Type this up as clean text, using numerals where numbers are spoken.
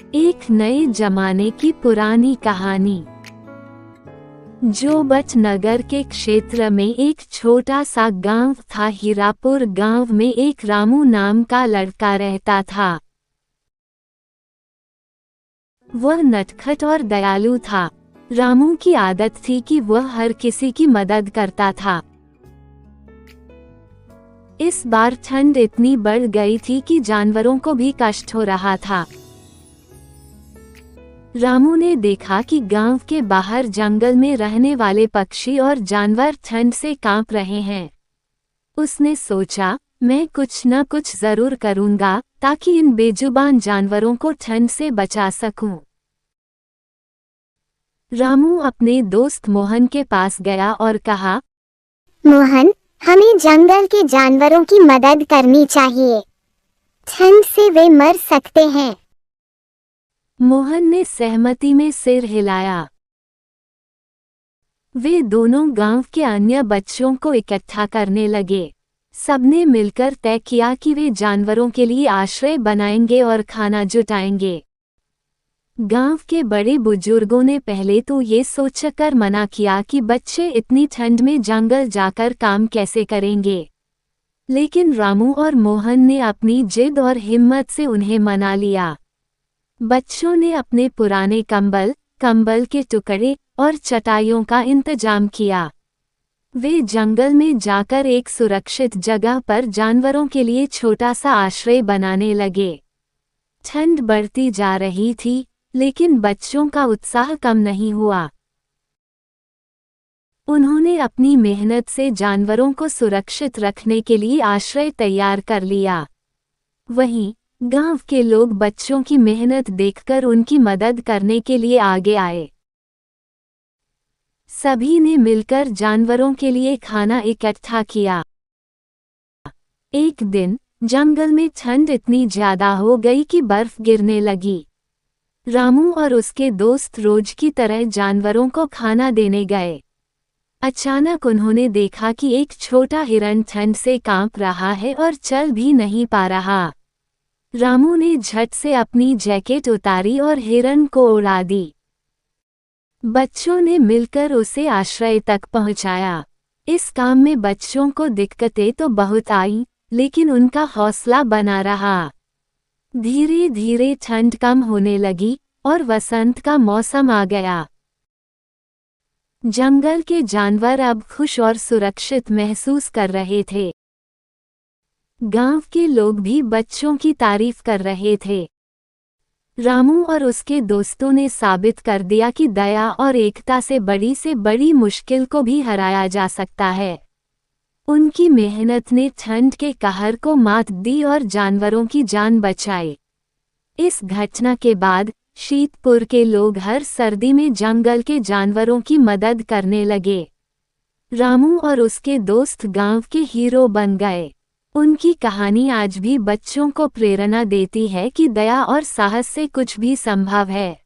एक नए जमाने की पुरानी कहानी। जोबट नगर के क्षेत्र में एक छोटा सा गांव था। हीरापुर गांव में एक रामू नाम का लड़का रहता था। वह नटखट और दयालु था। रामू की आदत थी कि वह हर किसी की मदद करता था। इस बार ठंड इतनी बढ़ गई थी कि जानवरों को भी कष्ट हो रहा था। रामू ने देखा कि गांव के बाहर जंगल में रहने वाले पक्षी और जानवर ठंड से कांप रहे हैं। उसने सोचा, मैं कुछ न कुछ जरूर करूंगा ताकि इन बेजुबान जानवरों को ठंड से बचा सकूं। रामू अपने दोस्त मोहन के पास गया और कहा, मोहन, हमें जंगल के जानवरों की मदद करनी चाहिए। ठंड से वे मर सकते हैं। मोहन ने सहमति में सिर हिलाया। वे दोनों गांव के अन्य बच्चों को इकट्ठा करने लगे। सबने मिलकर तय किया कि वे जानवरों के लिए आश्रय बनाएंगे और खाना जुटाएंगे। गांव के बड़े बुजुर्गों ने पहले तो ये सोचकर मना किया कि बच्चे इतनी ठंड में जंगल जाकर काम कैसे करेंगे, लेकिन रामू और मोहन ने अपनी जिद और हिम्मत से उन्हें मना लिया। बच्चों ने अपने पुराने कंबल के टुकड़े और चटाइयों का इंतजाम किया। वे जंगल में जाकर एक सुरक्षित जगह पर जानवरों के लिए छोटा सा आश्रय बनाने लगे। ठंड बढ़ती जा रही थी, लेकिन बच्चों का उत्साह कम नहीं हुआ। उन्होंने अपनी मेहनत से जानवरों को सुरक्षित रखने के लिए आश्रय तैयार कर लिया। वहीं गांव के लोग बच्चों की मेहनत देखकर उनकी मदद करने के लिए आगे आए। सभी ने मिलकर जानवरों के लिए खाना इकट्ठा किया। एक दिन जंगल में ठंड इतनी ज्यादा हो गई कि बर्फ गिरने लगी। रामू और उसके दोस्त रोज की तरह जानवरों को खाना देने गए। अचानक उन्होंने देखा कि एक छोटा हिरन ठंड से कांप रहा है और चल भी नहीं पा रहा। रामू ने झट से अपनी जैकेट उतारी और हिरन को उड़ा दी। बच्चों ने मिलकर उसे आश्रय तक पहुंचाया। इस काम में बच्चों को दिक्कतें तो बहुत आईं, लेकिन उनका हौसला बना रहा। धीरे धीरे ठंड कम होने लगी और वसंत का मौसम आ गया। जंगल के जानवर अब खुश और सुरक्षित महसूस कर रहे थे। गांव के लोग भी बच्चों की तारीफ कर रहे थे। रामू और उसके दोस्तों ने साबित कर दिया कि दया और एकता से बड़ी मुश्किल को भी हराया जा सकता है। उनकी मेहनत ने ठंड के कहर को मात दी और जानवरों की जान बचाई। इस घटना के बाद शीतपुर के लोग हर सर्दी में जंगल के जानवरों की मदद करने लगे। रामू और उसके दोस्त गांव के हीरो बन गए। उनकी कहानी आज भी बच्चों को प्रेरणा देती है कि दया और साहस से कुछ भी संभव है।